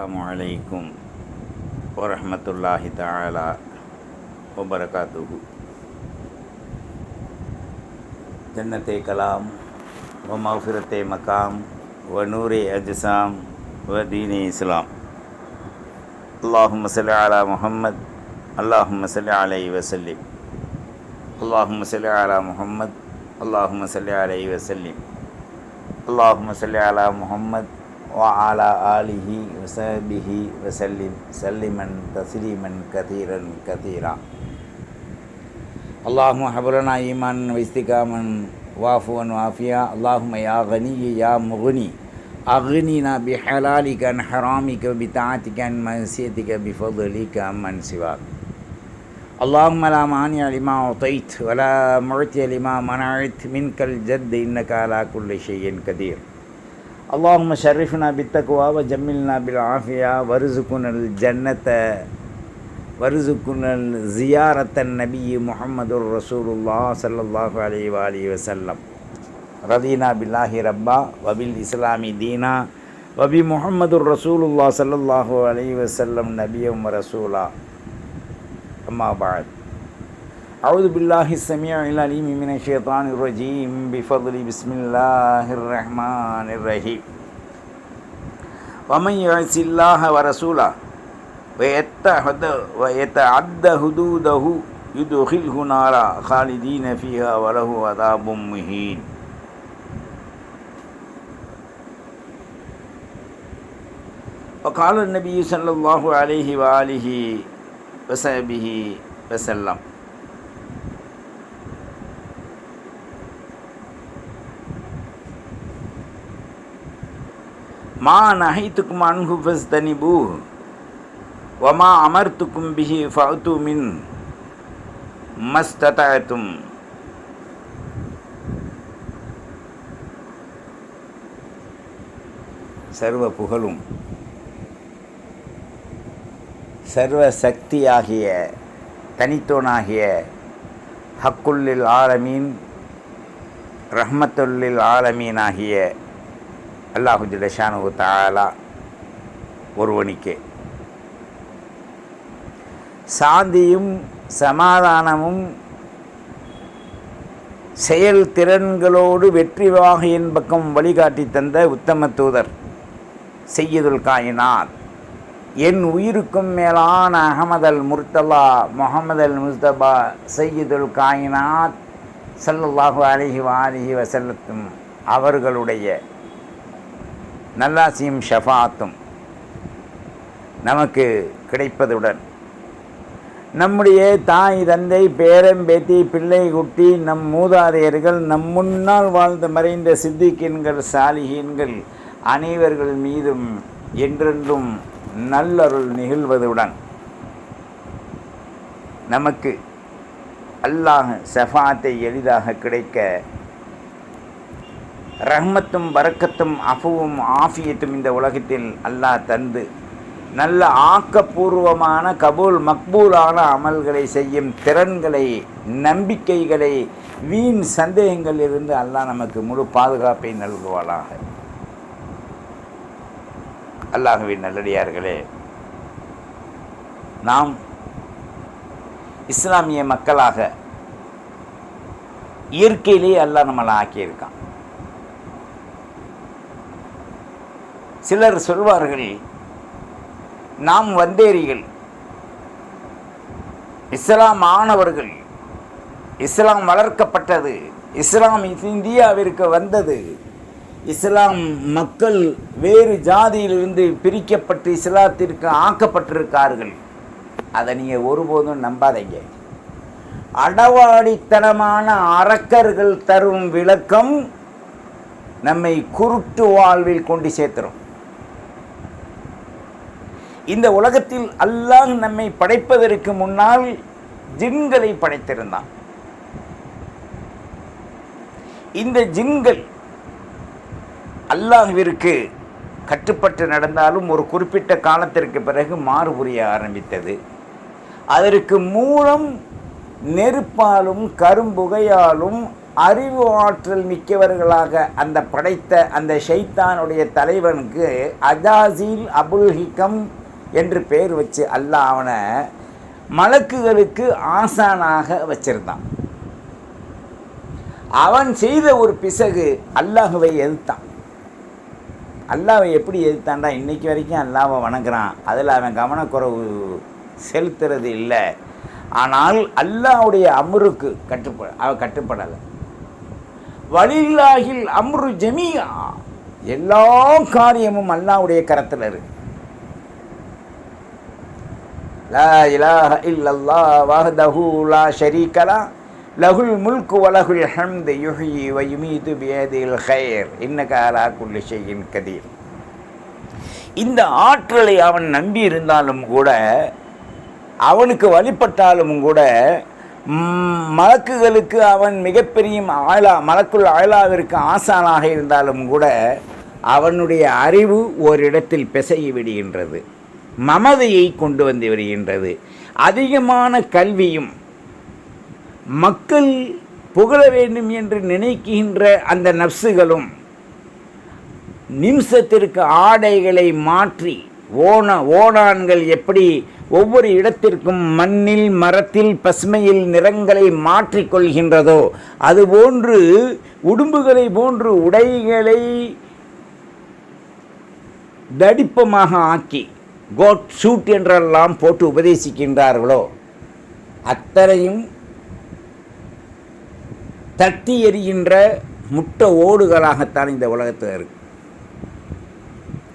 அஸ்ஸலாமு வரஹ்மத்துல்லாஹி தஆலா வபரகாத்துஹு. ஜன்னத்தே கலாம் வ மஃபிரத்தே மகாம் வ நூரே அஜ்சாம் வ தீனே இஸ்லாம். அல்லாஹும்ம ஸல்லி அலா முஹம்மத் அல்லாஹும்ம ஸல்லி அலைஹி வஸல்லிம். அல்லாஹும்ம ஸல்லி அலா முஹம்மத் அல்லாஹும்ம ஸல்லி அலைஹி வஸல்லிம். அல்லாஹும்ம ஸல்லி அலா முஹம்மத் وعلى آله وصحبه وسلم سلما تسليما كثيرا كثيرا. اللهم هب لنا إيمانا واستقاما وعفوا وعافيا. اللهم يا غني يا مغني أغننا بحلالك عن حرامك وبطاعتك عن معصيتك بفضلك عمن سواك. اللهم لا مانع لما أعطيت ولا معطي لما منعت منك الجد إنك على كل شيء قدير. اللهم شرفنا بالتقوى وجملنا بالعافية وارزقنا الجنة وارزقنا زيارة النبي محمد رسول الله صلى الله عليه وآله وسلم. رضينا بالله ربا وبالإسلام دينا وبمحمد رسول الله صلى الله عليه وسلم نبيا ورسولا. أما بعد، أعوذ بالله السميع العليم من الشيطان الرجيم بفضل بسم الله الرحمن الرحيم. ومن يعص الله ورسوله ويتعد حدوده يدخله نارا خالدين فيها وله عذاب مهين. وقال النبي صلى الله عليه وآله وصحبه وسلم: மா நஹைத்துக்கும் அன்ஹு ஃபஸ்தனிபூஹ் வமா அமர்த்துக்கும் பிஹி ஃபஅது மின் மஸ்ததஅதும். சர்வ புகழும் சர்வ சக்தியாகிய தனித்தோனாகிய ஹக்குல்லில் ஆலமீன் ரஹ்மத்துல்லில் ஆலமீன் ஆகிய அல்லாஹு ஜல்ல ஷானுஹு தஆலா ஒருவனுக்கே சாந்தியும் சமாதானமும் செயல் திறன்களோடு வெற்றி வாகையின் பக்கம் வழிகாட்டி தந்த உத்தம தூதர் சையதுல் காயினாத், என் உயிருக்கும் மேலான அஹமது அல் முர்த்தலா முஹம்மது அல் முஸ்தபா சையதுல் காயினாத் ஸல்லல்லாஹு அலைஹி வஆலிஹி வஸல்லம் அவர்களுடைய நல்லாசியும் ஷஃபாத்தும் நமக்கு கிடைப்பதுடன் நம்முடைய தாய் தந்தை பேரன் பேத்தி பிள்ளை குட்டி நம் மூதாதையர்கள் நம் முன்னால் வாழ்ந்து மறைந்த சித்திகீன்கள் சாலிஹீன்கள் அனைவர்கள் மீதும் என்றென்றும் நல்லருள் நிகழ்வதுடன் நமக்கு அல்லாஹ் ஷஃபாத்தை எளிதாக கிடைக்க ரஹ்மத்தும் பரக்கத்தும் அஃபுவும் ஆஃபியத்தும் இந்த உலகத்தில் அல்லாஹ் தந்து நல்ல ஆக்கப்பூர்வமான கபூல் மக்பூலான அமல்களை செய்யும் திறன்களை, நம்பிக்கைகளை, வீண் சந்தேகங்களிலிருந்து அல்லாஹ் நமக்கு முழு பாதுகாப்பை நல்குவாளாக. அல்லாஹ்வின் நல்லடியார்களே, நாம் இஸ்லாமிய மக்களாக இயற்கையிலேயே அல்லாஹ் நம்மளை ஆக்கியிருக்கான். சிலர் சொல்வார்கள், நாம் வந்தேரிகள், இஸ்லாம் ஆனவர்கள், இஸ்லாம் வளர்க்கப்பட்டது, இஸ்லாம் இந்தியாவிற்கு வந்தது, இஸ்லாம் மக்கள் வேறு ஜாதியிலிருந்து பிரிக்கப்பட்டு இஸ்லாத்திற்கு ஆக்கப்பட்டிருக்கார்கள். அதை நீங்கள் ஒருபோதும் நம்பாதீங்க. அடவாடித்தனமான அரக்கர்கள் தரும் விளக்கம் நம்மை குருட்டு வாழ்வில் கொண்டு சேர்த்துரும். இந்த உலகத்தில் அல்லாஹ் நம்மை படைப்பதற்கு முன்னால் ஜின்களை படைத்திருந்தான். இந்த ஜின்கள் அல்லாஹ்விற்கு கட்டுப்பட்டு நடந்தாலும் ஒரு குறிப்பிட்ட காலத்திற்கு பிறகு மாறு புரிய ஆரம்பித்தது. அதற்கு மூலம் நெருப்பாலும் கரும்புகையாலும் அறிவு ஆற்றல் மிக்கவர்களாக அந்த படைத்த அந்த ஷைத்தானுடைய தலைவனுக்கு அஜாசில் அபுல் ஹிகம் என்று பெயர் வச்சு அல்லாஹ் அவனை மலக்குகளுக்கு ஆசானாக வச்சிருந்தான். அவன் செய்த ஒரு பிசகு அல்லாஹுவை எதிர்த்தான். அல்லாஹ்வை எப்படி எதிர்த்தான்டா? இன்றைக்கி வரைக்கும் அல்லாஹ்வை வணங்குறான், அதில் அவன் கவனக்குறைவு செலுத்துறது இல்லை. ஆனால் அல்லாஹ்வுடைய அம்ருக்கு அவன் கட்டுப்படலை. வலில்லாஹில் அம்ரு ஜமீஆ, எல்லா காரியமும் அல்லாஹ்வுடைய கரத்தில் இருக்கு. லா இலாஹ இல்லல்லாஹ் வஹ்தஹு லா ஷரீக லஹ் லஹுல் முல்கு வ லஹுல் ஹம்து யுஹ்யி வ யுமீது பியதில் கைர் இன்னக அலா குல்லி ஷைஇன் கதீர். இந்த ஆற்றலை அவன் நம்பி இருந்தாலும் கூட, அவனுக்கு வழிபட்டாலும் கூட, மலக்குகளுக்கு அவன் மிகப்பெரிய மலக்குள் ஆளாவிற்கு ஆசானாக இருந்தாலும் கூட, அவனுடைய அறிவு ஓரிடத்தில் பிசைய விடுகின்றது, மமதையை கொண்டு வந்து வருகின்றது. அதிகமான கல்வியும் மக்கள் புகழ வேண்டும் என்று நினைக்கின்ற அந்த நப்சுகளும் நிமிஷத்திற்கு ஆடைகளை மாற்றி ஓணான்கள் எப்படி ஒவ்வொரு இடத்திற்கும் மண்ணில் மரத்தில் பசுமையில் நிறங்களை மாற்றிக்கொள்கின்றதோ, அதுபோன்று உடும்புகளை போன்று உடைகளை தடிப்பமாக ஆக்கி கோட் ஷூட் என்றெல்லாம் போட்டு உபதேசிக்கின்றார்களோ, அத்தனையும் தட்டி எறிகின்ற முட்டை ஓடுகளாகத்தான் இந்த உலகத்தில் இருக்கு.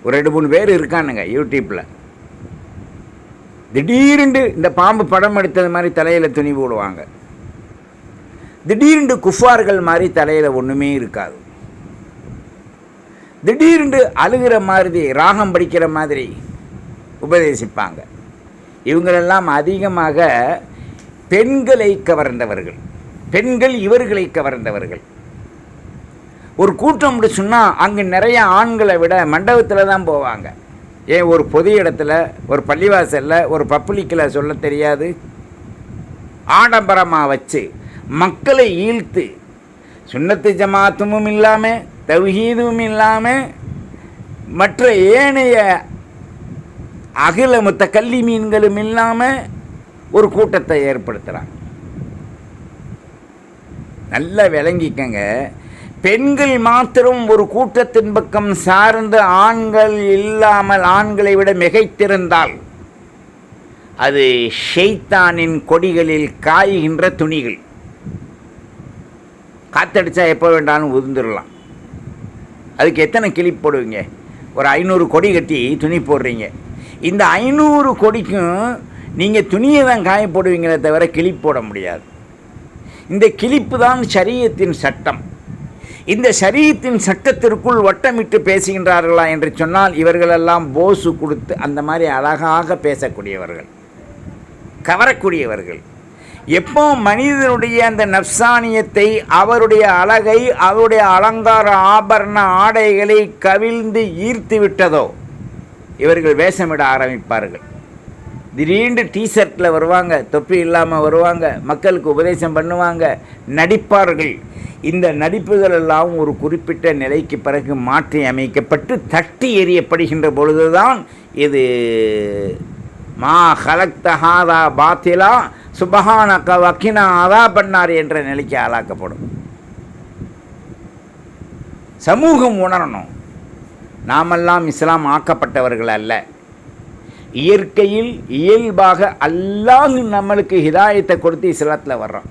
ஒரு 2-3 பேர் இருக்கானுங்க யூடியூப்பில், திடீரென்று இந்த பாம்பு படம் எடுத்தது மாதிரி தலையில் துணி போடுவாங்க, திடீரென்று குஃபார்கள் மாதிரி தலையில் ஒன்றுமே இருக்காது, திடீரென்று அழுகிற மாதிரி ராகம் படிக்கிற மாதிரி உபதேசிப்பாங்க. இவங்களெல்லாம் அதிகமாக பெண்களை கவர்ந்தவர்கள், பெண்கள் இவர்களை கவர்ந்தவர்கள். ஒரு கூட்டம் சொன்னால் அங்கே நிறைய ஆண்களை விட மண்டபத்தில் தான் போவாங்க. ஏன் ஒரு பொது இடத்துல, ஒரு பள்ளிவாசலில், ஒரு பப்ளிக்கில் சொல்ல தெரியாது, ஆடம்பரமாக வச்சு மக்களை ஈழ்த்து சுன்னத்து ஜமாத்துமும் இல்லாமல் தௌஹீதும் இல்லாமல் மற்ற ஏனைய அகில மொத்த கல்வி மீன்களும் இல்லாமல் ஒரு கூட்டத்தை ஏற்படுத்துகிறாங்க. நல்லா விளங்கிக்கங்க, பெண்கள் மாத்திரம் ஒரு கூட்டத்தின் பக்கம் சார்ந்து ஆண்கள் இல்லாமல் ஆண்களை விட மிகைத்திருந்தால் அது ஷைத்தானின் கொடிகளில் காய்கின்ற துணிகள். காத்தடிச்சா எப்போ வேண்டாலும் உதிர்ந்துடலாம். அதுக்கு எத்தனை கிளிப் போடுவீங்க? ஒரு 500 கொடி கட்டி துணி போடுறீங்க. இந்த 500 கொடிக்கும் நீங்கள் துணியை தான் காய போடுவீங்களே தவிர கிளிப் போட முடியாது. இந்த கிளிப்பு தான் ஷரியத்தின் சட்டம். இந்த ஷரியத்தின் சட்டத்திற்குள் வட்டமிட்டு பேசுகின்றார்களா என்று சொன்னால் இவர்களெல்லாம் போசு கொடுத்து அந்த மாதிரி அழகாக பேசக்கூடியவர்கள், கவரக்கூடியவர்கள். எப்போ மனிதனுடைய அந்த நப்சானியத்தை, அவருடைய அழகை, அவருடைய அலங்கார ஆபரண ஆடைகளை கவிழ்ந்து ஈர்த்து விட்டதோ இவர்கள் வேஷமிட ஆரம்பிப்பார்கள். திடீர்னு டிஷர்ட்டில் வருவாங்க, தொப்பி இல்லாமல் வருவாங்க, மக்களுக்கு உபதேசம் பண்ணுவாங்க, நடிப்பார்கள். இந்த நடிப்புகள் எல்லாம் ஒரு குறிப்பிட்ட நிலைக்கு பிறகு மாற்றி அமைக்கப்பட்டு தட்டி எறியப்படுகின்ற பொழுதுதான் இது மா ஹலக்த ஹாதா பாத்திலா சுபஹானக வக்கினா அதா பண்ணார் என்ற நிலைக்கு ஆளாக்கப்படும். சமூகம் உணரணும், நாமெல்லாம் இஸ்லாம் ஆக்கப்பட்டவர்கள் அல்ல. இயற்கையில் இயல்பாக அல்லாஹ் நம்மளுக்கு ஹிதாயத்தை கொடுத்து இஸ்லாத்தில் வர்றோம்.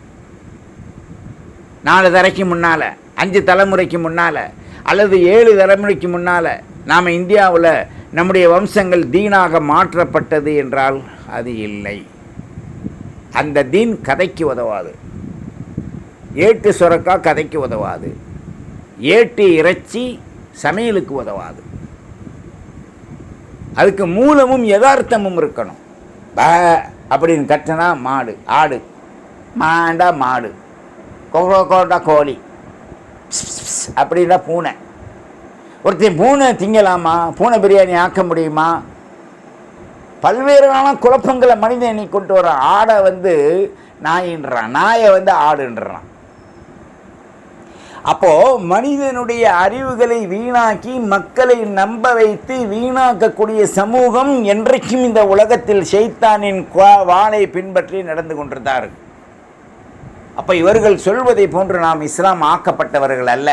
4 தலைக்கு முன்னால், 5 தலைமுறைக்கு முன்னால், அல்லது 7 தலைமுறைக்கு முன்னால் நாம் இந்தியாவில் நம்முடைய வம்சங்கள் தீனாக மாற்றப்பட்டது என்றால் அது இல்லை. அந்த தீன் கதைக்கு உதவாது. ஏட்டு சுரக்கா கதைக்கு உதவாது. ஏட்டு இறைச்சி சமையலுக்கு உதவாது. அதுக்கு மூலமும் யதார்த்தமும் இருக்கணும். அப்படின்னு கட்டினா மாடு, ஆடு, மாண்டா மாடு, கோட்டா கோழி, அப்படின்னா பூனை. ஒருத்தன் பூனை திங்கலாமா? பூனை பிரியாணி ஆக்க முடியுமா? பல்வேறான குழப்பங்களை மனிதன் இன்னைக்கு கொண்டு வரான். ஆடை நாயின்றான், நாயை ஆடுன்றான். அப்போது மனிதனுடைய அறிவுகளை வீணாக்கி மக்களை நம்ப வைத்து வீணாக்கக்கூடிய சமூகம் என்றைக்கும் இந்த உலகத்தில் ஷைத்தானின் வாளை பின்பற்றி நடந்து கொண்டிருந்தார்கள். அப்போ இவர்கள் சொல்வதை போன்று நாம் இஸ்லாம் ஆக்கப்பட்டவர்கள் அல்ல,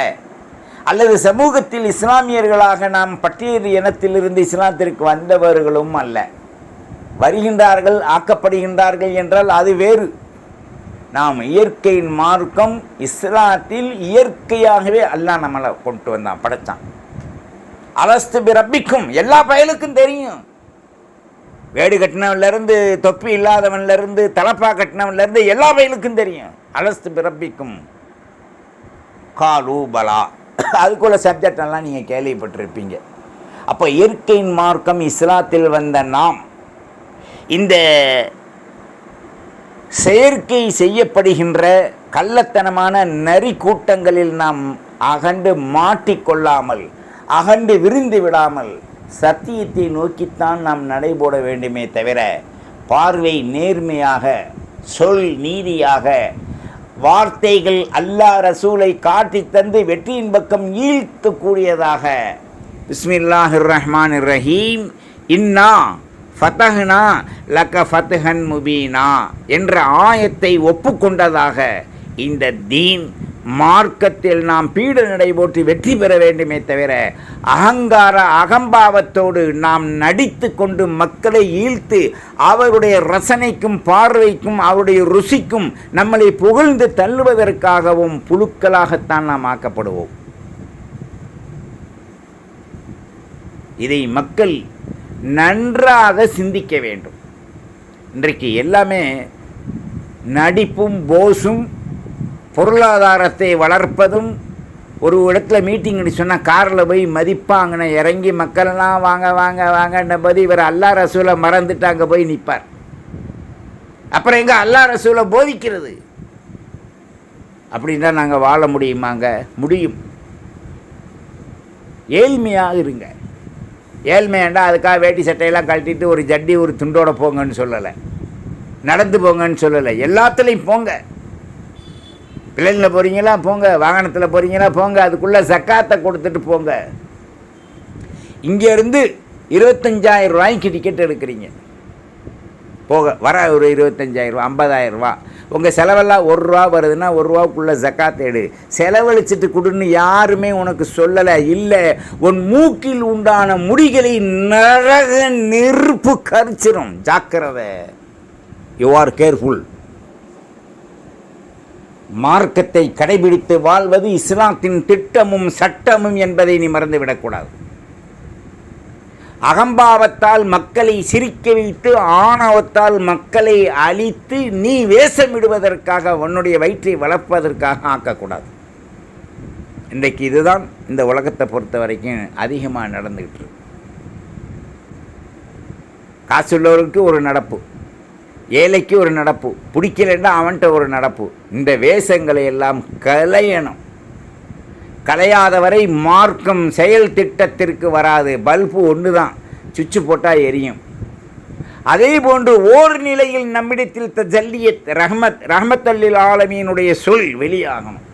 அல்லது சமூகத்தில் இஸ்லாமியர்களாக நாம் பட்டியல் இனத்திலிருந்து இஸ்லாத்திற்கு வந்தவர்களும் அல்ல. வருகின்றார்கள், ஆக்கப்படுகின்றார்கள் என்றால் அது வேறு. நாம் இயற்கையின் மார்க்கம் இஸ்லாத்தில் இயற்கையாகவே அல்லாஹ் நம்மளை கொண்டு வந்தான், படைத்தான். அலஸ்து பி ரப்பிக்கும் எல்லா பயலுக்கும் தெரியும். வேடு கட்டினவன்லேருந்து தொப்பி இல்லாதவன்லேருந்து தலப்பா கட்டினவன்லேருந்து எல்லா பயலுக்கும் தெரியும். அலஸ்து பி ரப்பிக்கும் காலு பலா, அதுக்குள்ள சப்ஜெக்டெல்லாம் நீங்கள் கேள்விப்பட்டிருப்பீங்க. அப்போ இயற்கையின் மார்க்கம் இஸ்லாத்தில் வந்த நாம் இந்த செயற்கை செய்யப்படுகின்ற கள்ளத்தனமான நரி கூட்டங்களில் நாம் அகண்டு மாட்டிக்கொள்ளாமல், அகண்டு விரிந்து விடாமல் சத்தியத்தை நோக்கித்தான் நாம் நடைபோட வேண்டுமே தவிர, பார்வை நேர்மையாக, சொல் நீதியாக, வார்த்தைகள் அல்லாஹ் ரசூலை காட்டி தந்து வெற்றியின் பக்கம் ஈர்க்கக்கூடியதாக, பிஸ்மில்லாஹிர் ரஹ்மானிர் ரஹீம் இன்னா ஃபதஹ்னா லக ஃபத்ஹன் முபீனா என்ற ஆயத்தை ஒப்புக்கொண்டதாக இந்த தீன் மார்க்கத்தில் நாம் பீட நடை போட்டு வெற்றி பெற வேண்டுமே தவிர, அகங்கார அகம்பாவத்தோடு நாம் நடித்து கொண்டு மக்களை ஈழ்த்து அவருடைய ரசனைக்கும் பார்வைக்கும் அவருடைய ருசிக்கும் நம்மளை புகழ்ந்து தள்ளுவதற்காகவும் புழுக்களாகத்தான் நாம் ஆக்கப்படுவோம். இதை மக்கள் நன்றாக சிந்திக்க வேண்டும். இன்றைக்கு எல்லாமே நடிப்பும் போஸும் பொருளாதாரத்தை வளர்ப்பதும். ஒரு இடத்துல மீட்டிங்னு சொன்னால் காரில் போய் மதிப்பாங்கன்னு இறங்கி மக்கள்லாம் வாங்க வாங்க வாங்கன்ற போது இவர் அல்லாஹ் ரசூலை மறந்துட்டு அங்கே போய் நிற்பார். அப்புறம் எங்கே அல்லாஹ் ரசூலை போதிக்கிறது? அப்படின்னா நாங்கள் வாழ முடியுமாங்க? முடியும். ஏழ்மையாக இருங்க. ஏழ்மையாண்டா அதுக்காக வேட்டி சட்டையெல்லாம் கழட்டிட்டு ஒரு ஜட்டி ஒரு துண்டோட போங்கன்னு சொல்லலை, நடந்து போங்கன்னு சொல்லலை. எல்லாத்துலேயும் போங்க. பிள்ளைங்களில் போகிறீங்களா போங்க, வாகனத்தில் போகிறீங்களா போங்க, அதுக்குள்ளே சக்காத்தை கொடுத்துட்டு போங்க. இங்கேருந்து 25,000 ரூபாய்க்கு டிக்கெட் எடுக்கிறீங்க, போக வர ஒரு 25,000 ரூபா 50,000 ரூபா. உங்கள் செலவெல்லாம் 1 ரூபா வருதுன்னா 1 ரூபாக்குள்ளே ஜக்காத்தை எடு. செலவழிச்சிட்டு கொடுன்னு யாருமே உனக்கு சொல்லலை. இல்லை, உன் மூக்கில் உண்டான முடிகளை நரக நெருப்பு கரிச்சிரும். ஜாக்கிரதை, யூ ஆர் கேர்ஃபுல். மார்க்கத்தை கடைபிடித்து வாழ்வது இஸ்லாத்தின் திட்டமும் சட்டமும் என்பதை நீ மறந்துவிடக்கூடாது. அகம்பாவத்தால் மக்களை சிரிக்க வைத்து ஆணவத்தால் மக்களை அழித்து நீ வேஷமிடுவதற்காக உன்னுடைய வயிற்றை வளர்ப்பதற்காக ஆக்கக்கூடாது. இன்றைக்கு இதுதான் இந்த உலகத்தை பொறுத்த வரைக்கும் அதிகமாக நடந்துக்கிட்டு இருக்கு. காசுள்ளவருக்கு ஒரு நடப்பு, ஏழைக்கு ஒரு நடப்பு, பிடிக்கலன்னா அவன்கிட்ட ஒரு நடப்பு. இந்த வேஷங்களை எல்லாம் களையணும். களையாதவரை மார்க்கம் செயல் திட்டத்திற்கு வராது. பல்பு ஒன்று தான், சுவிட்சு போட்டால் எரியும். அதே போன்று ஓர் நிலையில் நம்மிடத்தில் தஜல்லியத் ரஹ்மத்தல்லில் ஆலமீனுடைய சொல் வெளியாகணும்.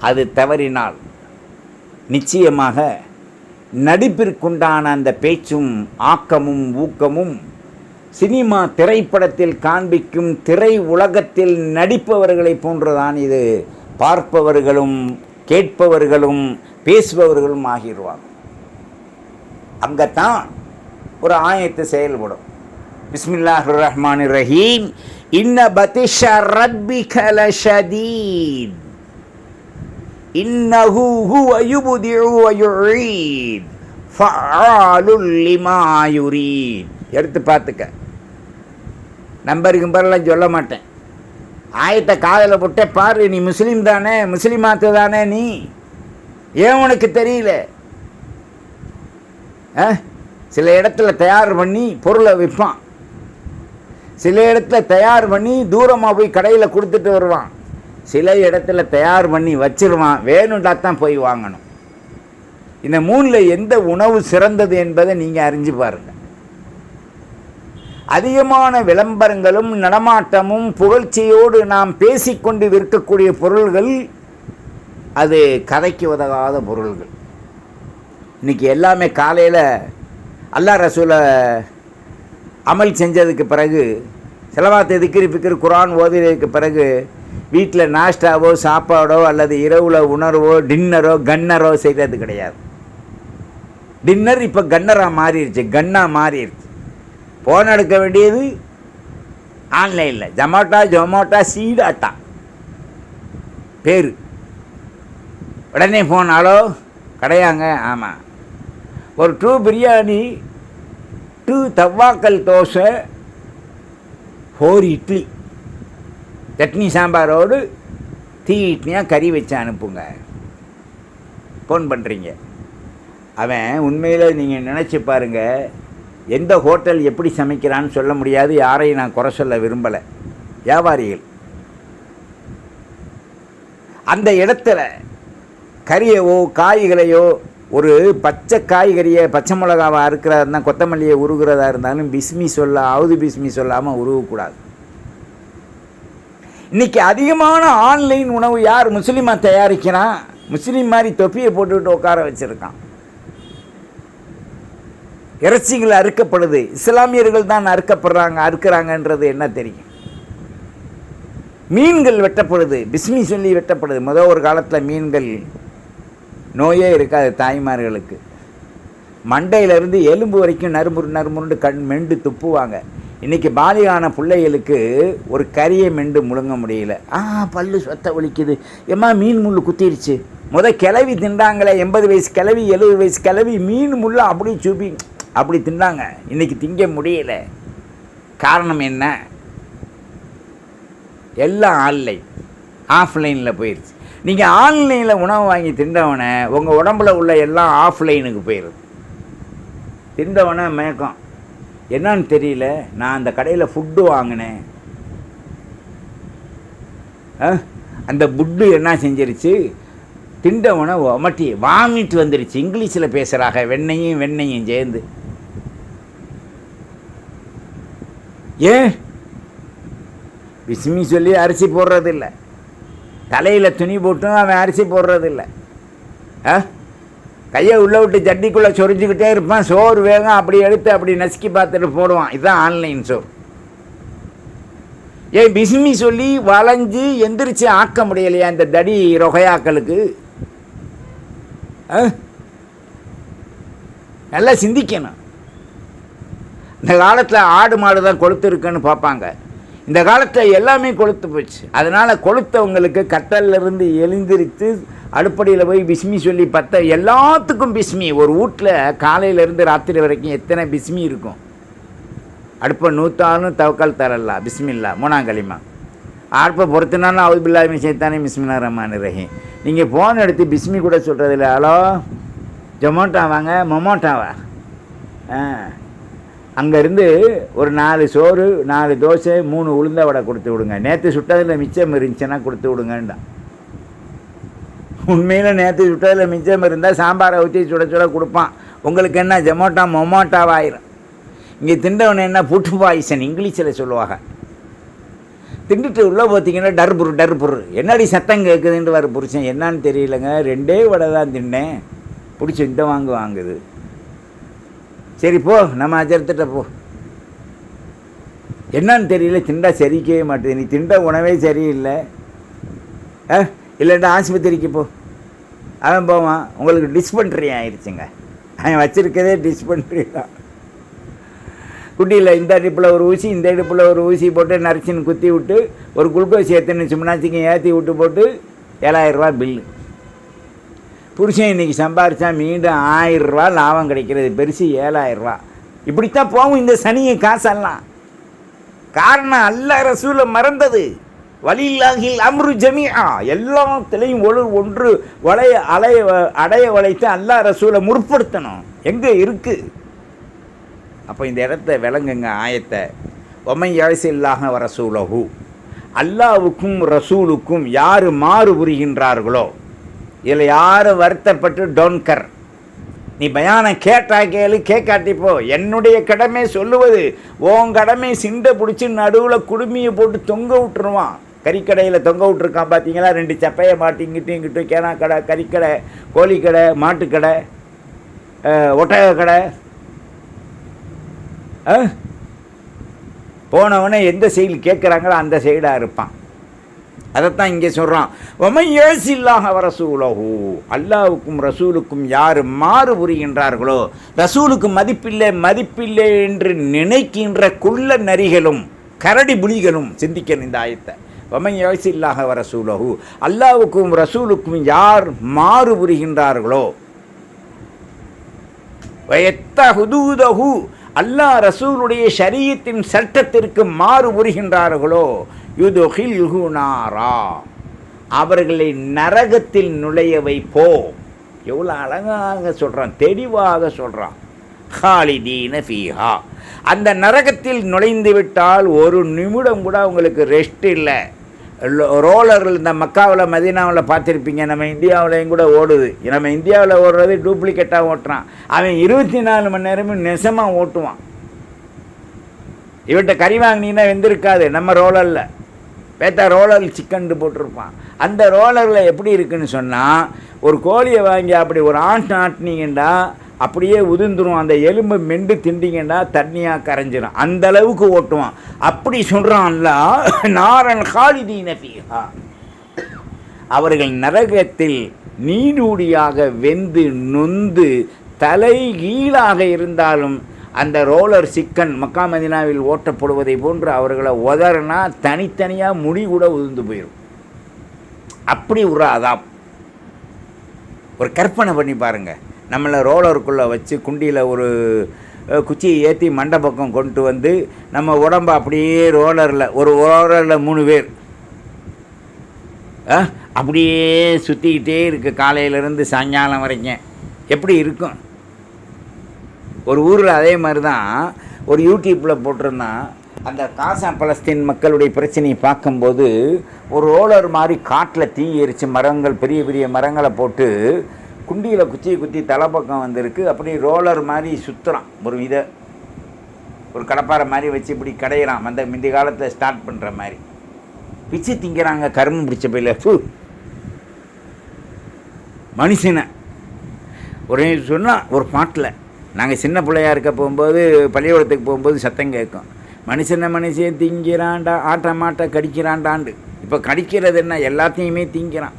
அது தவறினால் நிச்சயமாக நடிப்பிற்குண்டான அந்த பேச்சும் ஆக்கமும் ஊக்கமும் சினிமா திரைப்படத்தில் காண்பிக்கும் திரை உலகத்தில் நடிப்பவர்களை போன்றுதான் இது பார்ப்பவர்களும் கேட்பவர்களும் பேசுபவர்களும் ஆகிடுவாங்க. அங்கத்தான் ஒரு ஆயத்து செயல்படும். பிஸ்மில்லாஹிர் ரஹ்மானிர் ரஹீம் இன்ன பதிஷ ரப்பிக லஷதீத் இன்னஹு ஹுவ யுப்திஉ வ யுஈத் ஃபஅலுல் லிமா யுரீத். எடுத்து பார்த்துக்க. நம்பருக்கு பரலாம் சொல்ல மாட்டேன். ஆயத்தை காதில் போட்டே பாரு. நீ முஸ்லீம் தானே, முஸ்லீமாத்து தானே, நீ ஏன் உனக்கு தெரியல? சில இடத்துல தயார் பண்ணி பொருளை விற்பான், சில இடத்துல தயார் பண்ணி தூரமாக போய் கடையில் கொடுத்துட்டு வருவான், சில இடத்துல தயார் பண்ணி வச்சிருவான், வேணுண்டா தான் போய் வாங்கணும். இந்த 3ல் எந்த உணவு சிறந்தது என்பதை நீங்கள் அறிஞ்சு பாருங்கள். அதிகமான விளம்பரங்களும் நடமாட்டமும் புகழ்ச்சியோடு நாம் பேசிக்கொண்டு விற்கக்கூடிய பொருள்கள் அது கதைக்கு உதவாத பொருள்கள். இன்றைக்கி எல்லாமே காலையில் அல்லாஹ் ரசூலை அமல் செஞ்சதுக்கு பிறகு, செலவாத்து திக்ரு ஃபிக்ரு குர்ஆன் ஓதினதுக்கு பிறகு வீட்டில் நாஷ்டாவோ சாப்பாடோ அல்லது இரவில் உணர்வோ டின்னரோ கன்னரோ செய்கிறது கிடையாது. டின்னர் இப்போ கன்னராக மாறிடுச்சு, கன்னாக மாறிடுச்சு. ஃபோன் எடுக்க வேண்டியது ஆன்லைனில், ஜொமோட்டா சீடாட்டா பேர். உடனே ஃபோன், ஹலோ கடையாங்க, ஆமாம், ஒரு 2 பிரியாணி, 2 தவாக்கல் தோசை, 4 இட்லி, சட்னி சாம்பாரோடு டீ இட்லியாக கறி வச்சு அனுப்புங்க. ஃபோன் பண்ணுறீங்க. அவன் உண்மையில் நீங்கள் நினச்சி பாருங்கள், எந்த ஹோட்டல் எப்படி சமைக்கிறான்னு சொல்ல முடியாது. யாரையும் நான் குறை சொல்ல விரும்பலை. வியாபாரிகள் அந்த இடத்துல கறியவோ காய்களையோ, ஒரு பச்சை காய்கறியை பச்சை மிளகாவை அறுக்கிறதா இருந்தால், கொத்தமல்லியை உருகிறதா இருந்தாலும் பிஸ்மி அவுது பிஸ்மி சொல்லாமல் உருவக்கூடாது. இன்றைக்கி அதிகமான ஆன்லைன் உணவு யார் முஸ்லீமாக தயாரிக்கிறான்? முஸ்லீம் மாதிரி தொப்பியை போட்டுக்கிட்டு உட்கார வச்சுருக்கான். இறைச்சிகள் அறுக்கப்படுது, இஸ்லாமியர்கள் தான் அறுக்கிறாங்கன்றது என்ன தெரியும்? மீன்கள் வெட்டப்படுது, பிஸ்மி சொல்லி வெட்டப்படுது. முதல் ஒரு காலத்தில் மீன்கள் நோயே இருக்காது தாய்மார்களுக்கு. மண்டையிலேருந்து எலும்பு வரைக்கும் நறுமுருண்டு மெண்டு துப்புவாங்க. இன்றைக்கி பாலிகான பிள்ளைகளுக்கு ஒரு கறியை மெண்டு முழுங்க முடியல. பல்லு சொத்த ஒலிக்குது, ஏம்மா மீன் முள் குத்திருச்சு. கிளவி திண்டாங்களே, 80 வயசு கிளவி 70 வயசு கிளவி மீன் முள்ள அப்படி சூப்பி அப்படி திண்டாங்க. இன்றைக்கி திங்க முடியல. காரணம் என்ன? எல்லாம் ஆஃப்லைனில் போயிடுச்சு. நீங்கள் ஆன்லைனில் உணவு வாங்கி திண்டவனை உங்கள் உடம்புல உள்ள எல்லாம் ஆஃப்லைனுக்கு போயிடுது. திண்டவனை மயக்கம் என்னன்னு தெரியல. நான் அந்த கடையில் ஃபுட்டு வாங்கினேன், அந்த புட்டு என்ன செஞ்சிருச்சு, திண்டவனை வாமிட்டு வந்துருச்சு. இங்கிலீஷில் பேசுகிறாங்க, வெண்ணையும் சேர்ந்து. ஏன் பிஸ்மி சொல்லி அரிசி போடுறதில்லை, தலையில் துணி போட்டும் அவன் அரிசி போடுறதில்லை. கையை உள்ளே விட்டு ஜட்டிக்குள்ளே சொரிஞ்சுக்கிட்டே இருப்பான். சோறு வேகம் அப்படி எடுத்து அப்படி நசுக்கி பார்த்துட்டு போடுவான். இதுதான் ஆன்லைன் சோறு. ஏன் பிஸ்மி சொல்லி வளைஞ்சு எந்திரிச்சு ஆக்க முடியலையா இந்த தடி ரொகையாக்களுக்கு? நல்லா சிந்திக்கணும். இந்த காலத்தில் ஆடு மாடு தான் கொளுத்து இருக்குன்னு பார்ப்பாங்க. இந்த காலத்தில் எல்லாமே கொளுத்து போச்சு. அதனால் கொளுத்தவங்களுக்கு கட்டலிருந்து எழுந்திரித்து அடுப்படியில் போய் பிஸ்மி சொல்லி எல்லாத்துக்கும் பிஸ்மி. ஒரு வீட்டில் காலையிலேருந்து ராத்திரி வரைக்கும் எத்தனை பிஸ்மி இருக்கும்? அடுப்பை 106 தவக்கால் தரலாம், பிஸ்மில்லா 3ஆம் கலிமா. அடுப்பை பொறுத்துனாலும் அவுது பில்லாஹி ஷைத்தானி பிஸ்மில்லா ரஹ்மான் ரஹீம். நீங்கள் ஃபோன் எடுத்து பிஸ்மி கூட சொல்கிறதில்ல. ஹலோ ஜொமோட்டா வாங்க, மொமோட்டாவா? அங்கேருந்து ஒரு 4 சோறு 4 தோசை 3 உளுந்த வடை கொடுத்து விடுங்க. நேற்று சுட்டதில் மிச்சம் இருந்துச்சுன்னா கொடுத்து விடுங்கண்டா. உண்மையில் நேற்று சுட்டதில் மிச்சம் இருந்தால் சாம்பாரை ஊற்றி சுட கொடுப்பான். உங்களுக்கு என்ன மொமோட்டாவாயிரும். இங்கே திண்டவனை என்ன புட்டு பாய்சன் இங்கிலீஷில் சொல்லுவாங்க. திண்டுட்டு உள்ளே பார்த்தீங்கன்னா டர்புர் என்னடி சத்தம் கேட்குதுன்ட்டு வர புரிச்சேன். என்னான்னு தெரியலங்க, 2 வடை தான் தின்னேன், பிடிச்சி இந்த வாங்குது. சரி போ, நம்ம அஜர்த்திட்ட போ. என்னான்னு தெரியல, திண்டா சரிக்கவே மாட்டேது. நீ திண்ட உணவே சரியில்லை, இல்லைண்டா ஆஸ்பத்திரிக்கு போ. அவன் போவான். உங்களுக்கு டிஸ்பென்ட்ரி ஆயிடுச்சுங்க. அவன் வச்சுருக்கதே டிஸ்பென்ட்ரி தான். குட்டியில் இந்த இடுப்பில் ஒரு ஊசி, இந்த இடுப்பில் ஒரு ஊசி போட்டு நரிச்சின்னு குத்தி விட்டு ஒரு குளுக்கோஸ் ஏற்றுன்னு சும்னாச்சிக்கு ஏற்றி விட்டு போட்டு 7000 ரூபா பில்லு. புருஷன் இன்றைக்கி சம்பாரித்தா மீண்டும் 1000 ரூபா லாபம் கிடைக்கிறது, பெருசு 7000 ரூபா. இப்படித்தான் போகும் இந்த சனியை காசெல்லாம். காரணம் அல்லாஹ் ரசூலை மறந்தது. வலில்லாஹில் அம்ரு ஜமீஆ, எல்லாத்திலையும் ஒன்று அடைய வளைத்து அல்லாஹ் ரசூலை முற்படுத்தணும். எங்கே இருக்குது? அப்போ இந்த இடத்த விளங்குங்க ஆயத்தை. ஒமை யஸில்லாஹ வ ரசூலஹு, அல்லாவுக்கும் ரசூலுக்கும் யார் மாறு புரிகின்றார்களோ, இதில் யாரும் வருத்தப்பட்டு டோன்கர். நீ பயானம் கேட்டா கேளு, கேட்காட்டிப்போ. என்னுடைய கடமை சொல்லுவது, உன் கடமை சிண்டை பிடிச்சி நடுவில் குடுமியை போட்டு தொங்க விட்டுருவான். கறிக்கடையில் தொங்க விட்ருக்கான் பார்த்தீங்களா, 2 சப்பையை மாட்டிங்கிட்டு இங்கிட்டும் கேனா கடை, கறிக்கடை, கோழிக்கடை, மாட்டுக்கடை, ஒட்டக கடை. போனவனே எந்த சைடு கேட்குறாங்களோ அந்த சைடாக இருப்பான். அதைத்தான் இங்கே சொல்கிறான், ஒமை ஏசில்லாஹ வரசூலஹு, அல்லாவுக்கும் ரசூலுக்கும் யார் மாறு புரிகின்றார்களோ, ரசூலுக்கு மதிப்பில்லை என்று நினைக்கின்ற குள்ள நரிகளும் கரடி புலிகளும் சிந்திக்கணும் இந்த ஆயத்தை. ஒமை ஏசில்லாஹ வரசூலஹு, அல்லாவுக்கும் ரசூலுக்கும் யார் மாறு புரிகின்றார்களோ, வயத்த ஹுதூதஹு, அல்லாஹ் ரசூலுடைய ஷரீயத்தின் சட்டத்திற்கு மாறு புரிகின்றார்களோ, யுதுகில்ஹு நாரா, அவர்களை நரகத்தில் நுழைய வைப்போம். எவ்வளோ அழகாக சொல்கிறான், தெளிவாக சொல்கிறான். ஹாலிதீன ஃபீஹா, அந்த நரகத்தில் நுழைந்து விட்டால் ஒரு நிமிடம் கூட அவங்களுக்கு ரெஸ்ட் இல்லை. ரோலர்கள் இந்த மக்காவில் மதீனாவில் பார்த்துருப்பீங்க, நம்ம இந்தியாவிலையும் கூட ஓடுது. நம்ம இந்தியாவில் ஓடுறது டூப்ளிகேட்டாக ஓட்டுறான். அவன் 24 மணி நேரமும் நெசமாக ஓட்டுவான். இவன்கிட்ட கறி வாங்கினீங்கன்னா வெந்திருக்காது. நம்ம ரோலரில் பேத்தா ரோலர் சிக்கன் போட்டிருப்பான். அந்த ரோலரில் எப்படி இருக்குன்னு சொன்னால், ஒரு கோழியை வாங்கி அப்படி ஒரு ஆட்டினீங்கன்னா அப்படியே உதிர்ந்துடும். அந்த எலும்பை மெண்டு திண்டிங்கன்னா தண்ணியாக கரைஞ்சிடும். அந்த அளவுக்கு ஓட்டுவான். அப்படி சொல்கிறான்ல, நாரன் ஹாலிதீன ஃபீஹா, அவர்கள் நரகத்தில் நீடூடியாக வெந்து நொந்து தலை கீழாக இருந்தாலும் அந்த ரோலர் சிக்கன் மக்கா மதீனாவில் ஓட்டப்படுவதை போன்று அவர்களை உதறினா தனித்தனியாக முடி கூட உதிர்ந்து போயிடும். அப்படி ஒரு அதாம். ஒரு கற்பனை பண்ணி பாருங்கள், நம்மளை ரோலருக்குள்ளே வச்சு குண்டியில் ஒரு குச்சியை ஏற்றி மண்டை பக்கம் கொண்டு வந்து நம்ம உடம்பை அப்படியே ரோலரில், ஒரு ரோலரில் 3 பேர் அப்படியே சுற்றிக்கிட்டே இருக்குது காலையிலேருந்து சாயங்காலம் வரைக்கும். எப்படி இருக்கும்? ஒரு ஊரில் அதே மாதிரி தான் ஒரு யூடியூப்பில் போட்டிருந்தான். அந்த காசா பலஸ்தீன் மக்களுடைய பிரச்சனையை பார்க்கும்போது ஒரு ரோலர் மாதிரி காட்டில் தீ எரித்து மரங்கள், பெரிய பெரிய மரங்களை போட்டு குண்டியில் குச்சியை குத்தி தலைப்பக்கம் வந்திருக்கு. அப்படி ரோலர் மாதிரி சுற்றுறான். ஒரு கடப்பாரை மாதிரி வச்சு இப்படி கடையிறான். அந்த முந்தைய காலத்தில் ஸ்டார்ட் பண்ணுற மாதிரி பிச்சு திங்கிறாங்க. கரும்பு பிடிச்ச பையில மனுஷனை ஒரு சொன்னால் ஒரு பாட்டில், நாங்கள் சின்ன பிள்ளையாக இருக்க போகும்போது பள்ளிக்கூடத்துக்கு போகும்போது சத்தம் கேட்கும், மனுஷன் திங்கிறான்டா, ஆட்ட கடிக்கிறான்டாண்டு. இப்போ கடிக்கிறது என்ன, எல்லாத்தையுமே திங்கிறான்.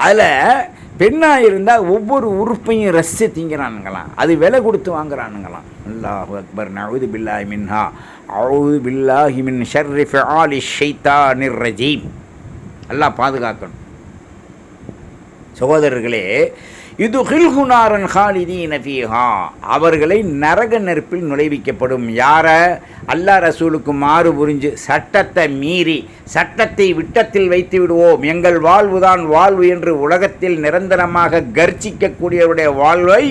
அதில் பெண்ணாக இருந்தால் ஒவ்வொரு உறுப்பையும் ரசித்து திங்கிறானுங்களாம். அது விலை கொடுத்து வாங்குறானுங்களாம். அல்லாஹு அக்பர், நஊது பில்லாஹி மின்ஹா, அஊது பில்லாஹி மின் ஷர்ரி ஃபிஆலி ஷைத்தானிர் ரஜீம். அல்லாஹ் பாதுகாக்கணும். சகோதரர்களே, யுதுகில்ஹு நாரன் ஹாலிதீன ஃபீஹா, அவர்களை நரக நெருப்பில் நுழைவிக்கப்படும். யார? அல்லாஹ் ரசூலுக்கு மாறு புரிஞ்சு சட்டத்தை மீறி, சட்டத்தை விட்டத்தில் வைத்து விடுவோம், எங்கள் வாழ்வுதான் வாழ்வு என்று உலகத்தில் நிரந்தரமாக கர்ச்சிக்கக்கூடியவருடைய வாழ்வை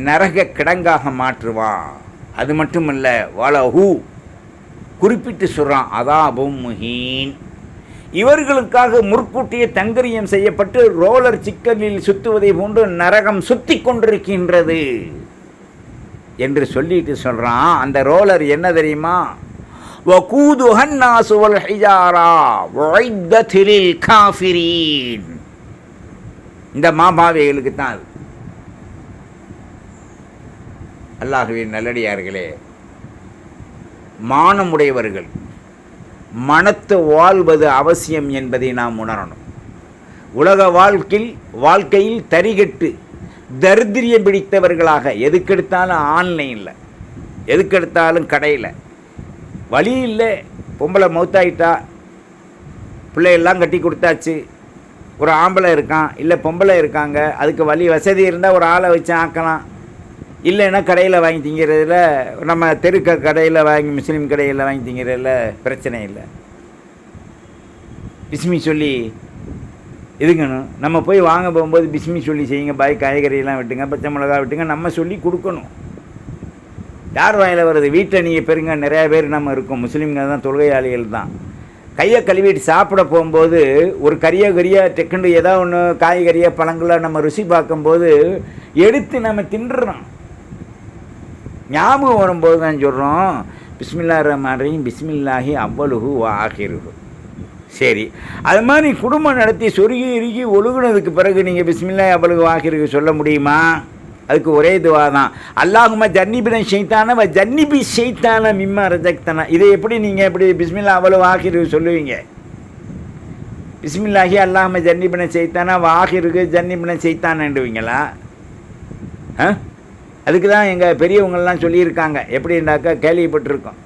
நரக கிடங்காக மாற்றுவான். அது மட்டுமல்ல, வலஹு குறிப்பிட்டு சொல்கிறான், அதாபும் முஹீன், இவர்களுக்காக முற்கூட்டிய தங்கரியம் செய்யப்பட்டு ரோலர் சிக்கனில் சுற்றுவதை போன்று நரகம் சுற்றி கொண்டிருக்கின்றது என்று சொல்லிட்டு சொல்கிறான். அந்த ரோலர் என்ன தெரியுமா? வகூதுஹன் நாசு வல் ஹிஜாரா உஇத்தத் லில் காஃபிரீன். இந்த மாபாவிகளுக்கு தான் அது. அல்லாஹ்வின் நல்லடியார்களே, மானமுடையவர்கள் மனத்து வாழ்வது அவசியம் என்பதை நாம் உணரணும். உலக வாழ்க்கையில் தரிகட்டு தரித்திரியம் பிடித்தவர்களாக எதுக்கெடுத்தாலும் ஆன்லைனில், எதுக்கெடுத்தாலும் கடையில், வழி இல்லை, பொம்பளை மௌத்தாயிட்டா, பிள்ளையெல்லாம் கட்டி கொடுத்தாச்சு, ஒரு ஆம்பளை இருக்கான் இல்லை பொம்பளை இருக்காங்க, அதுக்கு வழி வசதி இருந்தால் ஒரு ஆளை வச்சு ஆக்கலாம். இல்லைன்னா கடையில் வாங்கி திங்கிறதுல, நம்ம தெருக்க கடையில் வாங்கி முஸ்லீம் கடையில் வாங்கி திங்கிறதுல பிரச்சனை இல்லை. பிஸ்மி சொல்லி இதுங்கணும். நம்ம போய் வாங்க போகும்போது பிஸ்மி சொல்லி செய்யுங்க, பாய் காய்கறியெல்லாம் விட்டுங்க, பச்சை மிளகா விட்டுங்க, நம்ம சொல்லி கொடுக்கணும். யார் வாயில் வருது? வீட்டை நீங்கள் பெருங்க. நிறையா பேர் நம்ம இருக்கோம், முஸ்லீம்கள் தான், தொழுகையாளிகள் தான். கையை கழுவிட்டு சாப்பிட போகும்போது ஒரு கறியாக டெக்குண்டு ஏதாவது ஒன்று காய்கறியாக பழங்களாக நம்ம ருசி பார்க்கும்போது எடுத்து நம்ம தின்றுறோம். ஞாபகம் வரும்போது தான் சொல்கிறோம், பிஸ்மில்லாஹிர் ரஹ்மானிர் ரஹீம், பிஸ்மில்லாஹி அவ்வலுஹு வ ஆஹிருஹு. சரி, அது மாதிரி குடும்பம் நடத்தி சொருகி இறுகி ஒழுகுனதுக்கு பிறகு நீங்கள் பிஸ்மில்லாஹ் அவ்வளவு வாகிருக்கு சொல்ல முடியுமா? அதுக்கு ஒரே துவா தான், அல்லாஹும்ம ஜன்னிபின ஷைத்தான வ ஜன்னிபி ஷைத்தான மிம்மா ரஜக்தனா. இதை எப்படி நீங்கள் எப்படி பிஸ்மில்லாஹ் அவ்வளவு வாகிருக்கு சொல்லுவீங்க? பிஸ்மில்லாஹி அல்லாஹும்ம ஜன்னிபின ஷைத்தானா வாகிருக்கு ஜன்னிபின ஷைத்தானண்டுவீங்களா? அதுக்கு தான் எங்கள் பெரியவங்கள்லாம் சொல்லியிருக்காங்க. எப்படின்னாக்கா கேள்விப்பட்டிருக்கோம்,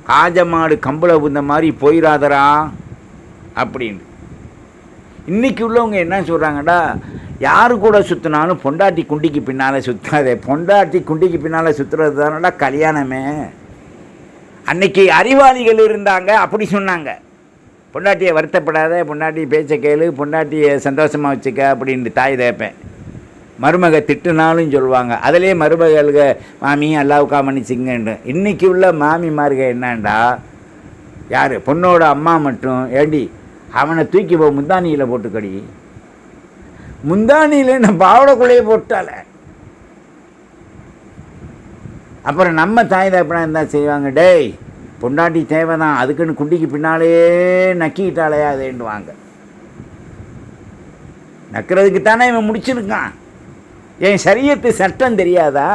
காஜமாடு கம்பளை புந்த மாதிரி போயிடாதரா அப்படின்னு. இன்றைக்கி உள்ளவங்க என்ன சொல்கிறாங்கடா, யாரு கூட சுற்றினாலும் பொண்டாட்டி குண்டிக்கு பின்னால் சுற்றாதே, பொண்டாட்டி குண்டிக்கு பின்னால் சுற்றுறது தானடா கல்யாணமே. அன்னைக்கு அறிவாளிகள் இருந்தாங்க, அப்படி சொன்னாங்க, பொண்டாட்டியை வருத்தப்படாத, பொண்டாட்டி பேச்சை கேளு, பொண்டாட்டியை சந்தோஷமாக வச்சுக்க அப்படின்னு தாய் தேப்பேன். மருமக திட்டுனாலும் சொல்லுவாங்க, அதிலே மருமகளுக மாமி அல்லாவுக்கா மன்னிச்சிங்கன்னு. இன்றைக்கி உள்ள மாமிமார்க என்னண்டா, யார் பொண்ணோட அம்மா மட்டும், ஏண்டி அவனை தூக்கி போ முந்தானியில் போட்டுக்கடி, முந்தானியில் நான் பாவடக்குள்ளேயே போட்டால. அப்புறம் நம்ம தாய் தப்பனா இருந்தால் செய்வாங்க, டேய் பொண்டாட்டி தேவை தான், அதுக்குன்னு குண்டிக்கு பின்னாலே நக்கிட்டாலையா அதேண்டுவாங்க. நக்கிறதுக்கு தானே இவன் முடிச்சிருக்கான், என் சரியத்து சட்டம் தெரியாதா?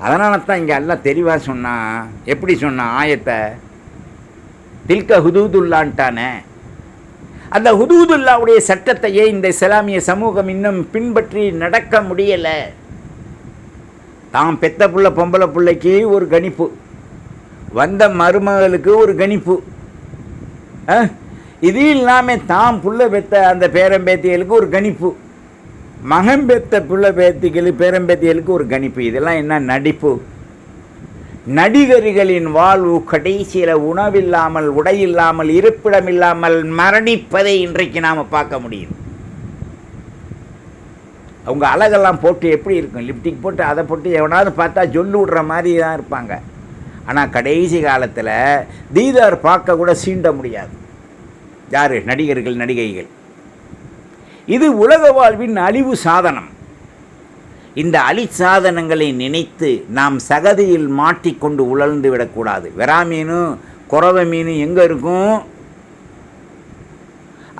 அதனால தான் இங்கே எல்லாம் தெளிவாக சொன்னான். எப்படி சொன்னான் ஆயத்தை, தில்க ஹுதூதுல்லான்ட்டானே. அந்த ஹுதூதுல்லாவுடைய சட்டத்தையே இந்த இஸ்லாமிய சமூகம் இன்னும் பின்பற்றி நடக்க முடியலை. தாம் பெத்த புள்ள பொம்பளை பிள்ளைக்கு ஒரு கணிப்பு, வந்த மருமகளுக்கு ஒரு கணிப்பு, இது இல்லாமல் தாம் புள்ள பெத்த அந்த பேரம்பேத்திகளுக்கு ஒரு கணிப்பு, மகன் பெத்த புள்ள பேத்திகள் பேரம்பேத்திகளுக்கு ஒரு கணிப்பு. இதெல்லாம் என்ன நடிப்பு? நடிகர்களின் வாழ்வு கடைசியில் உணவில்லாமல் உடையில்லாமல் இருப்பிடமில்லாமல் மரணிப்பதை இன்றைக்கு நாம் பார்க்க முடியும். அவங்க அழகெல்லாம் போட்டு எப்படி இருக்கும், லிப்டிக் போட்டு அதை போட்டு எவனாவது பார்த்தா சொல்லு விடுற மாதிரி தான் இருப்பாங்க. ஆனால் கடைசி காலத்தில் தீதார் பார்க்க கூட சீண்ட முடியாது. யார்? நடிகர்கள் நடிகைகள். இது உலக வாழ்வின் அழிவு சாதனம். இந்த அழி சாதனங்களை நினைத்து நாம் சகதியில் மாட்டிக்கொண்டு உழந்து விடக்கூடாது. வெறா மீனும் குறவை மீனும் எங்கே இருக்கும்,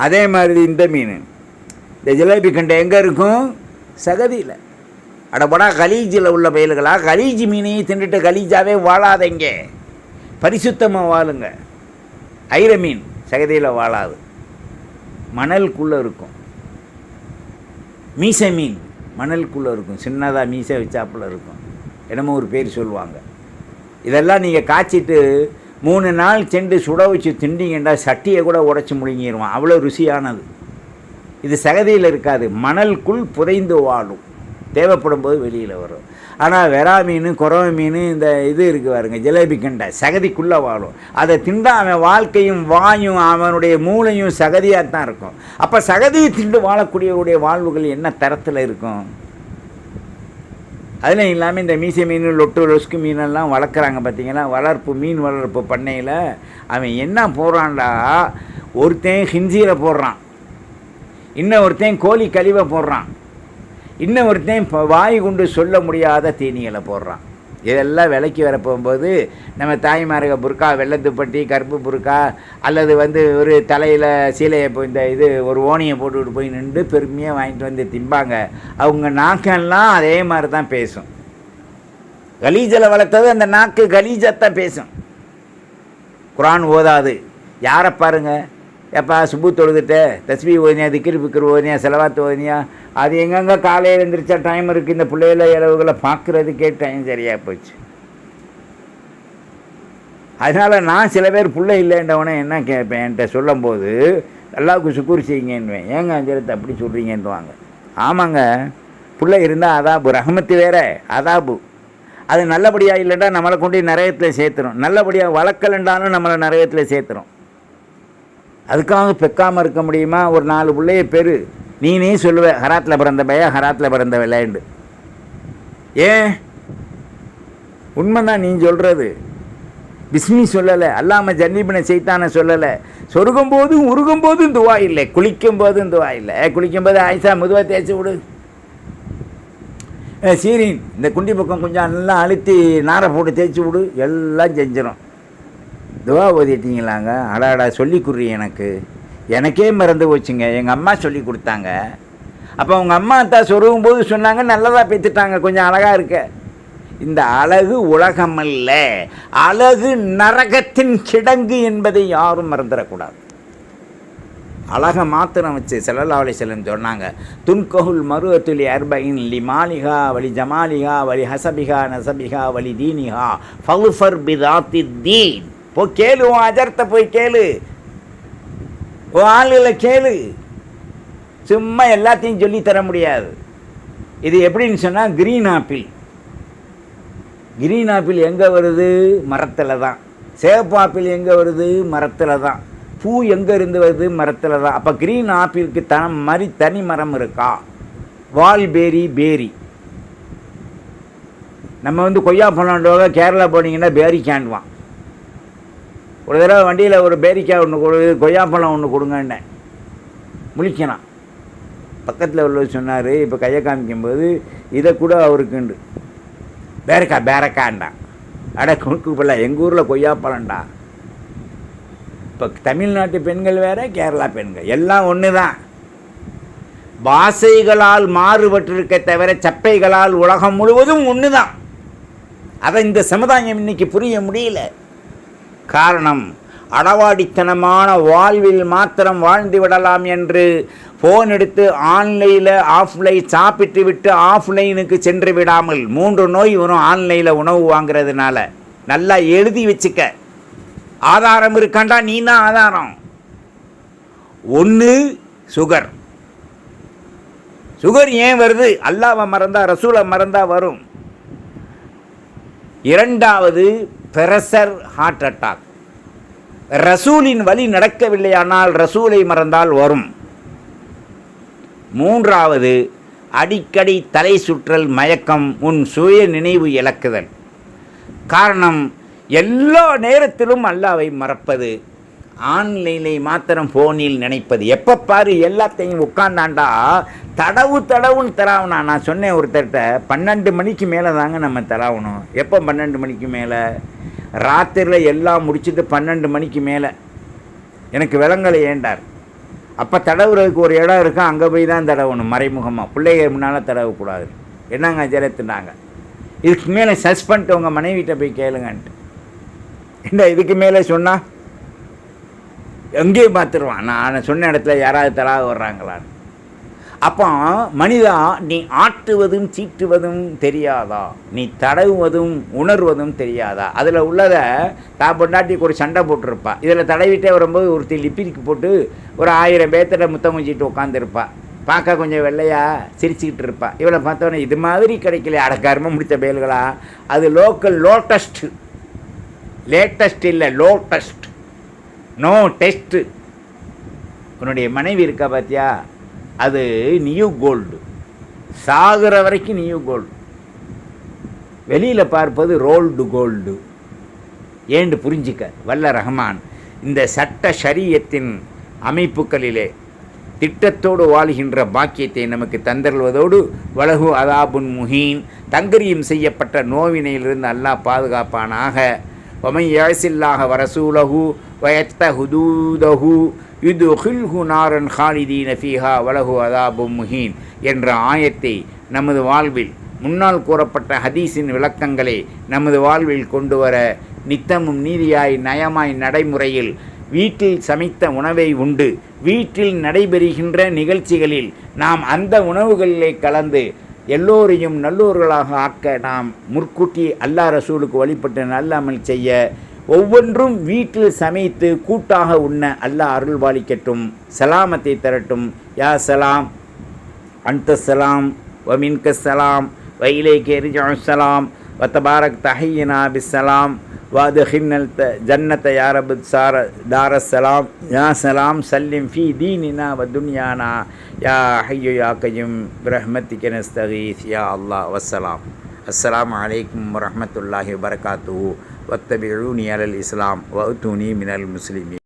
அதே மாதிரி இந்த மீன், இந்த ஜிலேபி கண்டை எங்கே இருக்கும், சகதியில். அடப்படா கலீஜில் உள்ள பயல்களா, கலீஜி மீனையும் தின்னுட்டு கலீஜாவே வாழாதீங்க, பரிசுத்தமாக வாழுங்க. ஐர மீன் சகதியில் வாழாது, மணலுக்குள்ளே இருக்கும். மீசை மீன் மணலுக்குள்ளே இருக்கும், சின்னதாக மீசை வச்சாப்புல இருக்கும், என்னமோ ஒரு பேர் சொல்லுவாங்க. இதெல்லாம் நீங்கள் காய்ச்சிட்டு 3 நாள் சென்று சுட வச்சு திண்டிங்கன்னா சட்டியை கூட உடச்சி முழுங்கிடுவான், அவ்வளோ ருசியானது. இது சகதியில் இருக்காது, மணலுக்குள் புதைந்து வாழும், தேவைப்படும் போது வெளியில் வரும். ஆனால் வெறா மீன் குறவை மீன் இந்த இது இருக்குது பாருங்க, ஜிலேபி கண்டை சகதிக்குள்ளே வாழும். அதை திண்டா அவன் வாழ்க்கையும் வாயும் அவனுடைய மூளையும் சகதியாக தான் இருக்கும். அப்போ சகதியை திண்டு வாழக்கூடியவருடைய வாழ்வுகள் என்ன தரத்தில் இருக்கும்? அதில் இல்லாமல் இந்த மீசை மீன் லொட்டு லொஸ்கு மீனெல்லாம் வளர்க்குறாங்க பார்த்தீங்களா, வளர்ப்பு மீன் வளர்ப்பு பண்ணையில் அவன் என்ன போடுறான்டா, ஒருத்தன் ஹிஞ்சியில் போடுறான், இன்னும் ஒருத்தன் கோழி கழிவை போடுறான், இன்னும் ஒருத்தன் வாய் கொண்டு சொல்ல முடியாத தீனிகளை போடுறான். இதெல்லாம் விலைக்கு வர போகும்போது நம்ம தாய்மார்க புர்கா, வெள்ளத்துப்பட்டி, கருப்பு புர்கா, அல்லது ஒரு தலையில் சீலையை இந்த இது ஒரு ஓனியை போட்டுக்கிட்டு போய் நின்று பெருமையாக வாங்கிட்டு வந்து திம்பாங்க. அவங்க நாக்கெல்லாம் அதே மாதிரி தான் பேசும். கலீஜில் வளர்த்தது அந்த நாக்கு கலீஜாத்தான் பேசும். குரான் ஓதாது. யாரை பாருங்கள், எப்பா சுப்பு தொழுதுட்ட தஸ்பீ ஓதினியா, திக்கிர் பிக்கிர் ஓதினியா, செலவாத்து ஓதினியா, அது எங்கெங்கே காலையில் எழுந்திரிச்சா டைம் இருக்குது, இந்த பிள்ளைகள இளவுகளை பார்க்குறதுக்கே டைம் சரியாக போச்சு. அதனால் நான் சில பேர் பிள்ளை இல்லைன்றவனே என்ன கேட்பேன், என்கிட்ட சொல்லும்போது அல்லாவுக்கு சுக்கூர் செய்யுங்கன்னுவேன். ஏங்க அஞ்சலத்தை அப்படி சொல்கிறீங்கன்னுவாங்க. ஆமாங்க, பிள்ளை இருந்தால் அதாபு, ரஹமத்து வேறு அதாபு. அது நல்லபடியாக இல்லைன்னா நம்மளை கொண்டு நரகத்தில் சேர்த்துரும், நல்லபடியாக வளர்க்கலன்றாலும் நம்மளை நரகத்தில் சேர்த்துரும். அதுக்காக பெக்காமல் இருக்க முடியுமா? ஒரு 4 பிள்ளைய பெரு, நீனே சொல்லுவேன் ஹராத்தில் பிறந்த பையா, ஹராத்தில் பிறந்த விளையாண்டு. ஏன்? உண்மைதான் நீ சொல்கிறது. பிஸ்மி சொல்லலை, அல்லாமல் ஜன்னிபின செய்தான சொல்லலை. சொருகும் போதும் உருகும் போதும் துவா இல்லை, குளிக்கும் போதும் துவா இல்லை. குளிக்கும்போது ஆயிஷா முதுவாக தேய்ச்சி விடு, சீரின் இந்த குண்டி பக்கம் கொஞ்சம் நல்லா அழுத்தி நாரை போட்டு தேய்ச்சி விடு, எல்லாம் செஞ்சிடும். துவா ஓதிட்டீங்களாங்க? அடாடா சொல்லி கொடுறீ எனக்கே மறந்து போச்சுங்க. எங்கள் அம்மா சொல்லி கொடுத்தாங்க. அப்போ உங்கள் அம்மா தான் சொருகும் போது சொன்னாங்க, நல்லதாக பெற்றுட்டாங்க, கொஞ்சம் அழகாக இருக்க. இந்த அழகு உலகமல்ல, அழகு நரகத்தின் கிடங்கு என்பதை யாரும் மறந்துடக்கூடாது. அழகை மாத்திரம் வச்சு ஸல்லல்லாஹு அலைஹி வஸல்லம் சொன்னாங்க, துன்கஹுல் மருஅத்துல் அர்பஇன் லி மாலிஹா வலி ஜமாலிஹா வலி ஹசபிஹா நசபிஹா வலி தீனிஹா ஃபல்ஃபர் பிதாத்தித் தீன். போ கேளு, உன் அஜர்த்தை போய் கேளு, உன் ஆளுகளை கேளு. சும்மா எல்லாத்தையும் சொல்லித்தர முடியாது. இது எப்படின்னு சொன்னால், கிரீன் ஆப்பிள். கிரீன் ஆப்பிள் எங்கே வருது? மரத்தில் தான். சேப்பு ஆப்பிள் எங்கே வருது? மரத்தில் தான். பூ எங்கே இருந்து வருது? மரத்தில் தான். அப்போ கிரீன் ஆப்பிளுக்கு மாதிரி தனி மரம் இருக்கா? வால்பேரி பேரி. நம்ம கொய்யா பழம்ன்றவங்க கேரளா போனீங்கன்னா பேரிக்காண்டுவான். ஒரு தடவை வண்டியில் ஒரு பேரிக்காய் ஒன்று கொடு, கொய்யாப்பழம் ஒன்று கொடுங்கன்னேன். முழிக்கணும். பக்கத்தில் உள்ளவர் சொன்னார், இப்போ கையை காமிக்கும்போது இதை கூட அவருக்குண்டு. பேரக்காண்டான். அட குறுக்குப்பல்ல, எங்கள் ஊரில் கொய்யாப்பழம்டா. இப்போ தமிழ்நாட்டு பெண்கள் வேறு, கேரளா பெண்கள் எல்லாம் ஒன்று தான். பாஷைகளால் மாறுபட்டிருக்க தவிர சப்பைகளால் உலகம் முழுவதும் ஒன்று தான். அதை இந்த சமுதாயம் இன்னைக்கு புரிய முடியல. காரணம், அடவாடித்தனமான வாழ்வில் மாத்திரம் வாழ்ந்து விடலாம் என்று ஃபோன் எடுத்து ஆன்லைனில் ஆஃப்லைன் சாப்பிட்டு விட்டு ஆஃப்லைனுக்கு சென்று விடாமல் 3 நோய் வரும் ஆன்லைனில் உணவு வாங்கிறதுனால. நல்லா எழுதி வச்சுக்க. ஆதாரம் இருக்காண்டா, நீ தான் ஆதாரம். 1 சுகர். சுகர் ஏன் வருது? அல்லாஹ்வை மறந்தா, ரசூலை மறந்தா வரும். 2வது பிரஷர், ஹார்ட் அட்டாக். ரசூலின் வழி நடக்கவில்லையானால் ரசூலை மறந்தால் வரும். 3வது அடிக்கடி தலை சுற்றல், மயக்கம், உன் சுய நினைவு இழக்குதல். காரணம், எல்லா நேரத்திலும் அல்லாஹ்வை மறப்பது, ஆன்லைனை மாத்திரம் ஃபோனில் நினைப்பது. எப்போ பாரு எல்லாத்தையும் உட்காந்தாண்டா தடவுன்னு தராவனா. நான் சொன்னேன் ஒருத்தர்கிட்ட, 12 மணிக்கு மேலே தாங்க நம்ம தராவணும். எப்போ 12 மணிக்கு மேலே? ராத்திரியில் எல்லாம் முடிச்சுட்டு 12 மணிக்கு மேலே. எனக்கு விலங்கலை ஏண்டார். அப்போ தடவுறதுக்கு ஒரு இடம் இருக்கா, அங்கே போய் தான் தடவணும் மறைமுகமாக. பிள்ளைங்க முன்னால் தடவக்கூடாது. என்னங்க ஜெலத்துனாங்க. இதுக்கு மேலே சஸ்பெண்ட் உங்கள் மனைவிட்ட போய் கேளுங்கன்ட்டு. என்ன இதுக்கு மேலே சொன்னால் எங்கேயும் பார்த்துருவான். நான் சொன்ன இடத்துல யாராவது தலாக வர்றாங்களான்னு. அப்போ மனிதா, நீ ஆட்டுவதும் சீட்டுவதும் தெரியாதா? நீ தடவுவதும் உணர்வதும் தெரியாதா? அதில் உள்ளதை பொண்டாட்டிக்கு ஒரு சண்டை போட்டிருப்பா. இதில் தடவிட்டே வரும்போது ஒருத்தி லிப்பிக்கு போட்டு ஒரு 1000 பேர்த்திட்ட முத்தம் கொஞ்சிட்டு உட்காந்துருப்பா. பார்க்க கொஞ்சம் வெள்ளையா சிரிச்சுக்கிட்டு இருப்பா. இவளை பார்த்தோன்னே இது மாதிரி கிடைக்கல, அடக்காரமாக முடித்த பயல்களா. அது லோக்கல் லோட்டஸ்ட்டு. லேட்டஸ்ட் இல்லை, லோட்டஸ்ட். No test. உன்னுடைய மனைவி இருக்கா பார்த்தியா, அது நியூ கோல்டு. சாகிற வரைக்கும் நியூ கோல்டு. வெளியில் பார்ப்பது ரோல்டு கோல்டு. ஏண்டு புரிஞ்சிக்க வல்ல ரஹ்மான் இந்த சட்ட ஷரியத்தின் அமைப்புகளிலே திட்டத்தோடு வாழ்கின்ற பாக்கியத்தை நமக்கு தந்தருள்வதோடு, வலகு அதாபுன் முஹீன், தங்கரியம் செய்யப்பட்ட நோவினையிலிருந்து அல்லாஹ் பாதுகாப்பானாக. வமை யாசில்லாஹ வரசூலஹு வயத்த ஹுதூதஹு யுதுஹில்ஹு நாரன் ஹாலிதீன ஃபீஹா வலஹு அதாபும் முஹீன் என்ற ஆயத்தை நமது வாழ்வில், முன்னால் கூறப்பட்ட ஹதீஸின் விளக்கங்களை நமது வாழ்வில் கொண்டு வர நித்தமும் நீதியாய் நயமாய் நடைமுறையில் வீட்டில் சமைத்த உணவை உண்டு வீட்டில் நடைபெறுகின்ற நிகழ்ச்சிகளில் நாம் அந்த உணவுகளிலே கலந்து எல்லோரையும் நல்லோர்களாக ஆக்க நாம் முற்கூட்டி அல்லாஹ் ரசூலுக்கு வழிபட்டு நல்லாமல் செய்ய, ஒவ்வொன்றும் வீட்டில் சமைத்து கூட்டாக உண்ண அல்லாஹ் அருள் பாலிக்கட்டும், சலாமத்தை தரட்டும். யா சலாம் அன்த சலாம் வமின்க சலாம் வைலேக்கே ரிஜு சலாம் வத்தபாரக் தஹையினா பிஸ்ஸலாம் வாதுஹின்னல் ஜன்னத யாரபு சார தாரஸ்ஸலாம் யா சலாம் சல்லிம் ஃபி தீனினா வ துன்யானா யா ஹய்யு யா கய்யூம் பிரஹ்மத்திக நஸ்தகீஸ் யா அல்லாஹ் வஸ்ஸலாம். அஸ்ஸலாமு அலைக்கும் வரஹ்மத்துல்லாஹி வபரகாத்துஹு வத்தபிஊனி அலல் இஸ்லாம் வஅத்தூனி மினல் முஸ்லிமீன்.